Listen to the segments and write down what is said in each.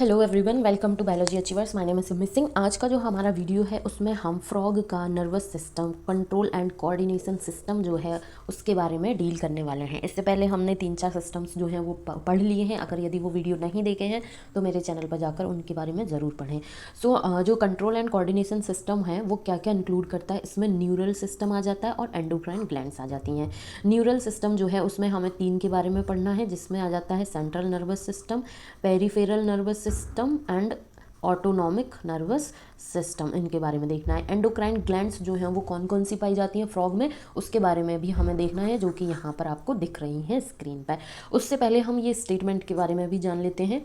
Hello everyone, welcome to biology achievers. My name is Simi Singh. आज का जो हमारा वीडियो है उसमें हम फ्रॉग का nervous system, control and coordination system जो है उसके बारे में डील करने वाले हैं। इससे पहले हमने 3-4 सिस्टम्स जो हैं वो पढ़ लिए हैं। अगर यदि वो वीडियो नहीं देखे हैं तो मेरे चैनल पर जाकर उनके बारे में ज़रूर पढ़ें। जो कंट्रोल एंड कोऑर्डिनेशन सिस्टम है वो क्या क्या इंक्लूड करता है, इसमें न्यूरल सिस्टम आ जाता है और एंडोक्राइन ग्लैंड्स आ जाती हैं। न्यूरल सिस्टम जो है उसमें हमें 3 के बारे में पढ़ना है, जिसमें आ जाता है central nervous system, peripheral nervous system and autonomic nervous system. इनके बारे में देखना है। एंडोक्राइन ग्लैंड्स जो हैं वो कौन कौन सी पाई जाती हैं फ्रॉग में, उसके बारे में भी हमें देखना है, जो कि यहाँ पर आपको दिख रही हैं स्क्रीन पर। उससे पहले हम ये स्टेटमेंट के बारे में भी जान लेते हैं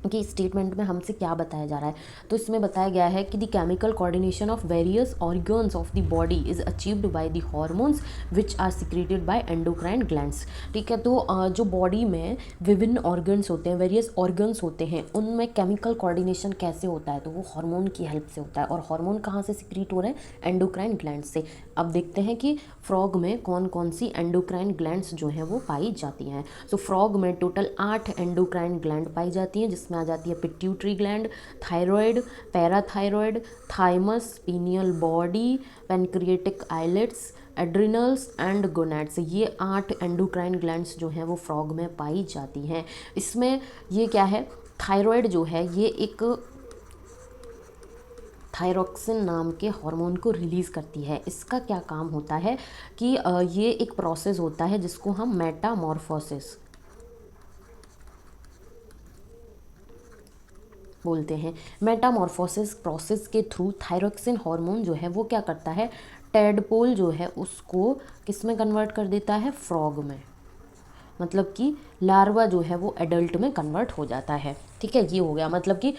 कि स्टेटमेंट में हमसे क्या बताया जा रहा है। तो इसमें बताया गया है कि the chemical coordination of various organs of the body is achieved by the hormones which are secreted by endocrine glands. ठीक है, तो जो बॉडी में विभिन्न ऑर्गन्स होते हैं, वेरियस ऑर्गन्स होते हैं, उनमें केमिकल कोऑर्डिनेशन कैसे होता है, तो वो हार्मोन की हेल्प से होता है। और हार्मोन कहाँ से सिक्रीट हो रहे हैं? एंडोक्राइन ग्लैंड से। अब देखते हैं कि फ्रॉग में कौन कौन सी एंडोक्राइन ग्लैंड्स जो हैं वो पाई जाती हैं। सो फ्रॉग में टोटल 8 एंडोक्राइन ग्लैंड पाई जाती हैं, जिसमें आ जाती है pituitary gland, thyroid, parathyroid, thymus, pineal body, pancreatic islets, adrenals and gonads. ये 8 एंडोक्राइन ग्लैंड्स जो हैं वो फ्रॉग में पाई जाती हैं। इसमें ये क्या है, थायराइड जो है ये एक थायरोक्सिन नाम के हार्मोन को रिलीज़ करती है। इसका क्या काम होता है कि ये एक प्रोसेस होता है जिसको हम मेटामॉर्फोसिस बोलते हैं। मेटामॉर्फोसिस प्रोसेस के थ्रू थायरोक्सिन हार्मोन जो है वो क्या करता है, टेडपोल जो है उसको किस में कन्वर्ट कर देता है? फ्रॉग में। मतलब कि लार्वा जो है वो एडल्ट में कन्वर्ट हो जाता है। ठीक है, ये हो गया। मतलब कि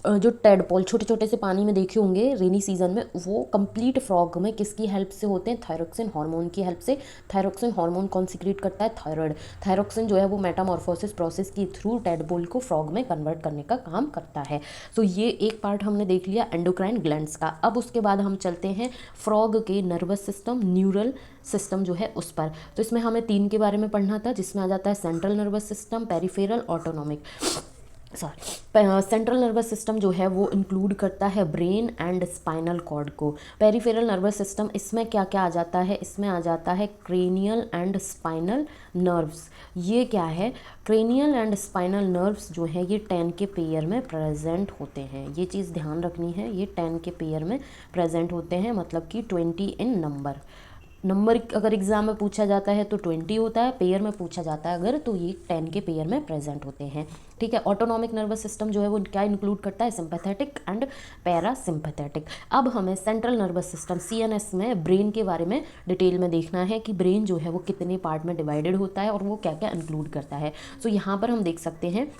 जो टेडपोल छोटे छोटे से पानी में देखे होंगे रेनी सीजन में, वो कंप्लीट फ्रॉग में किसकी हेल्प से होते हैं? थायरोक्सिन हार्मोन की हेल्प से। थायरोक्सिन हार्मोन कौन सिक्रीट करता है? थायराइड। थायरोक्सिन जो है वो मेटामॉर्फोसिस प्रोसेस के थ्रू टेडपोल को फ्रॉग में कन्वर्ट करने का काम करता है। तो ये एक पार्ट हमने देख लिया एंडोक्राइन ग्लैंड्स का। अब उसके बाद हम चलते हैं फ्रॉग के नर्वस सिस्टम, न्यूरल सिस्टम जो है उस पर। तो इसमें हमें 3 के बारे में पढ़ना था, जिसमें आ जाता है central nervous system, peripheral, autonomic. Central nervous system जो है वो इंक्लूड करता है ब्रेन एंड स्पाइनल कॉर्ड को। पेरिफेरल नर्वस सिस्टम, इसमें क्या क्या आ जाता है? इसमें आ जाता है क्रेनियल एंड स्पाइनल नर्व्स। ये क्या है? क्रेनियल एंड स्पाइनल नर्व्स जो है ये 10 के पेयर में प्रेजेंट होते हैं। ये चीज़ ध्यान रखनी है, ये 10 के पेयर में प्रेजेंट होते हैं, मतलब कि 20 इन नंबर अगर एग्जाम में पूछा जाता है तो 20 होता है, पेयर में पूछा जाता है अगर तो ये 10 के पेयर में प्रेजेंट होते हैं। ठीक है, ऑटोनॉमिक नर्वस सिस्टम जो है वो क्या इंक्लूड करता है? Sympathetic and parasympathetic. अब हमें सेंट्रल नर्वस सिस्टम सीएनएस में ब्रेन के बारे में डिटेल में देखना है कि ब्रेन जो है वो कितने पार्ट में डिवाइडेड होता है और वो क्या क्या इंक्लूड करता है। सो यहाँ पर हम देख सकते हैं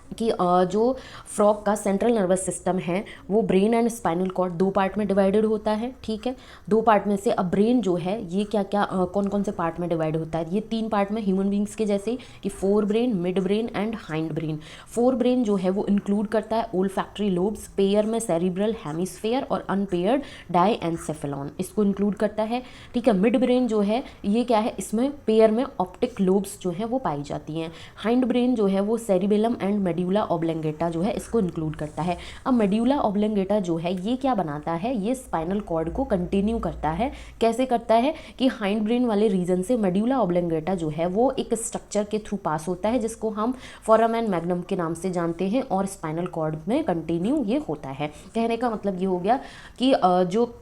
कि जो फ्रॉग का सेंट्रल नर्वस सिस्टम है वो brain and spinal cord 2 part में डिवाइडेड होता है। ठीक है, 2 पार्ट में से अब ब्रेन जो है ये क्या क्या कौन कौन से पार्ट में डिवाइड होता है? ये 3 पार्ट में, ह्यूमन बींग्स के जैसे कि fore brain, mid brain and hind brain. Fore brain जो है वो इंक्लूड करता है ओल्फैक्टरी लोब्स, पेयर में सेरिब्रल हेमिस्फेयर और अनपेयर्ड डाईएनसेफेलॉन, इसको इंक्लूड करता है। ठीक है, मिड ब्रेन जो है ये क्या है? इसमें पेयर में ऑप्टिक लोब्स जो है वो पाई जाती हैं। हाइंड ब्रेन जो है वो सेरिबेलम एंड मेड्यूला ऑब्लेंगेटा जो है इसको इंक्लूड करता है। अब मेड्यूला ऑब्लेंगेटा जो है ये क्या बनाता है? ये स्पाइनल कॉर्ड को कंटिन्यू करता है। कैसे करता है कि हाइंड ब्रेन वाले रीजन से मेड्यूला ऑब्लेंगेटा जो है वो एक स्ट्रक्चर के थ्रू पास होता है जिसको हम फोरामेन मैग्नम के नाम से जानते हैं, और स्पाइनल कॉर्ड में कंटिन्यू ये होता है। कहने का मतलब ये हो गया कि जो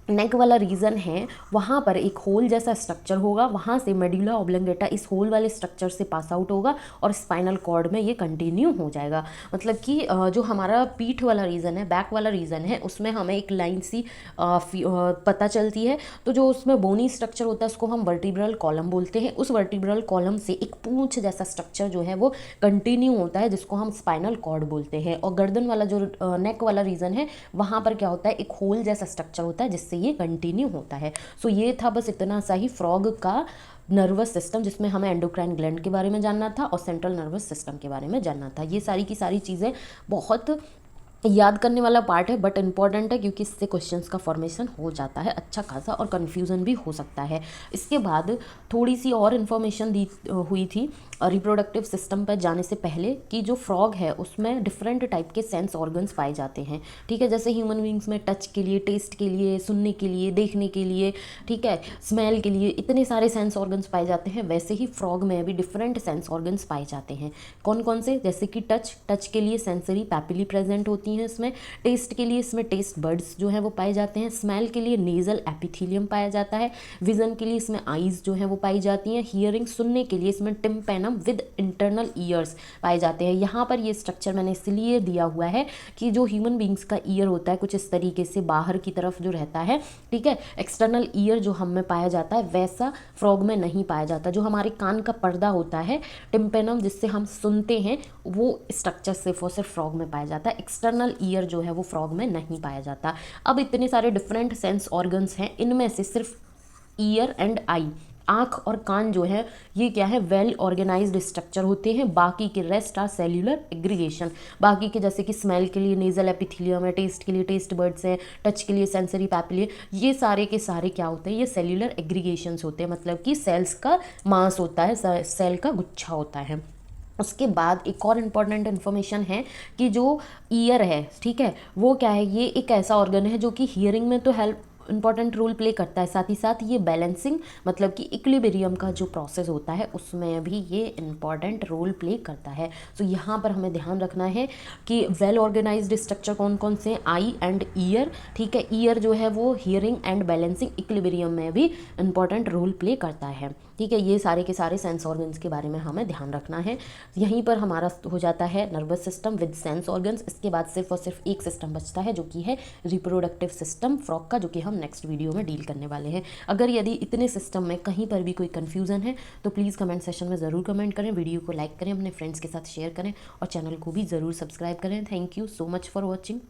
नेक वाला रीजन है वहाँ पर एक होल जैसा स्ट्रक्चर होगा, वहाँ से मेड्यूला ऑब्लेंगेटा इस होल वाले स्ट्रक्चर से पास आउट होगा और स्पाइनल कॉर्ड में ये कंटिन्यू हो जाएगा। मतलब कि जो हमारा पीठ वाला रीजन है, बैक वाला रीजन है, उसमें हमें एक लाइन सी पता चलती है। तो जो उसमें बोनी स्ट्रक्चर होता है उसको हम वर्टिब्रल कॉलम बोलते हैं। उस वर्टिब्रल कॉलम से एक पूंछ जैसा स्ट्रक्चर जो है वो कंटिन्यू होता है जिसको हम स्पाइनल कॉर्ड बोलते हैं। और गर्दन वाला जो नेक वाला रीजन है वहाँ पर क्या होता है? एक होल जैसा स्ट्रक्चर होता है जिससे ये कंटिन्यू होता है। सो ये था बस इतना सा ही फ्रॉग का नर्वस सिस्टम, जिसमें हमें एंडोक्राइन ग्लैंड के बारे में जानना था और सेंट्रल नर्वस सिस्टम के बारे में जानना था। ये सारी की सारी चीज़ें बहुत याद करने वाला पार्ट है बट इम्पॉर्टेंट है, क्योंकि इससे क्वेश्चंस का फॉर्मेशन हो जाता है अच्छा खासा और कन्फ्यूज़न भी हो सकता है। इसके बाद थोड़ी सी और इन्फॉर्मेशन दी हुई थी रिप्रोडक्टिव सिस्टम पर जाने से पहले, कि जो फ्रॉग है उसमें डिफरेंट टाइप के सेंस ऑर्गन्स पाए जाते हैं, ठीक है। जैसे ह्यूमन बींग्स में टच के लिए, टेस्ट के लिए, सुनने के लिए, देखने के लिए, ठीक है, स्मेल के लिए, इतने सारे सेंस ऑर्गन्स पाए जाते हैं, वैसे ही फ्रॉग में भी डिफरेंट सेंस ऑर्गन्स पाए जाते हैं। कौन कौन से? जैसे कि टच के लिए सेंसरी पैपिली प्रेजेंट होती हैं इसमें। टेस्ट के लिए इसमें टेस्ट बर्ड्स जो हैं वो पाए जाते हैं। स्मेल के लिए नेजल एपिथीलियम पाया जाता है। विजन के लिए इसमें आईज जो हैं वो पाई जाती हैं। हियरिंग, सुनने के लिए इसमें टिम्पेनम विद इंटरनल ईयर्स पाए जाते हैं। यहाँ पर ये स्ट्रक्चर मैंने इसलिए दिया हुआ है कि जो ह्यूमन बींग्स का ईयर होता है कुछ इस तरीके से बाहर की तरफ जो रहता है, ठीक है, एक्सटर्नल ईयर जो हम में पाया जाता है वैसा फ्रॉग में नहीं पाया जाता। जो हमारे कान का पर्दा होता है टिम्पेनम, जिससे हम सुनते हैं, वो स्ट्रक्चर सिर्फ और सिर्फ फ्रॉग में पाया जाता है। एक्सटर्नल ईयर जो है वो फ्रॉग में नहीं पाया जाता। अब इतने सारे डिफरेंट सेंस ऑर्गन्स हैं, इनमें से सिर्फ ईयर एंड आई, आँख और कान जो है ये क्या है, वेल ऑर्गेनाइज्ड स्ट्रक्चर होते हैं। बाकी के रेस्ट आर सेल्यूलर एग्रीगेशन। बाकी के जैसे कि स्मेल के लिए नेजल एपिथीलियम है, टेस्ट के लिए टेस्ट बर्ड्स हैं, टच के लिए सेंसरी पैपिली, ये सारे के सारे क्या होते हैं, ये सेल्यूलर एग्रीगेशंस होते हैं, मतलब कि सेल्स का मास होता है, सेल का गुच्छा होता है। उसके बाद एक और इम्पॉर्टेंट इन्फॉर्मेशन है कि जो ईयर है, ठीक है, वो क्या है, ये एक ऐसा ऑर्गन है जो कि हियरिंग में तो हेल्प इंपॉर्टेंट रोल प्ले करता है, साथ ही साथ ये बैलेंसिंग मतलब कि इक्विलिब्रियम का जो प्रोसेस होता है उसमें भी ये इंपॉर्टेंट रोल प्ले करता है। तो यहाँ पर हमें ध्यान रखना है कि वेल ऑर्गेनाइज्ड स्ट्रक्चर कौन कौन से हैं, आई एंड ईयर, ठीक है। ईयर जो है वो हियरिंग एंड बैलेंसिंग इक्विलिब्रियम में भी इंपॉर्टेंट रोल प्ले करता है, ठीक है। ये सारे के सारे सेंस ऑर्गन्स के बारे में हमें ध्यान रखना है। यहीं पर हमारा हो जाता है nervous system with sense organs. इसके बाद सिर्फ और सिर्फ एक सिस्टम बचता है जो कि है रिप्रोडक्टिव सिस्टम फ्रॉग का, जो कि हम नेक्स्ट वीडियो में डील करने वाले हैं। अगर यदि इतने सिस्टम में कहीं पर भी कोई कन्फ्यूज़न है तो प्लीज़ कमेंट सेशन में ज़रूर कमेंट करें, वीडियो को लाइक करें, अपने फ्रेंड्स के साथ शेयर करें और चैनल को भी ज़रूर सब्सक्राइब करें। Thank you so much for watching.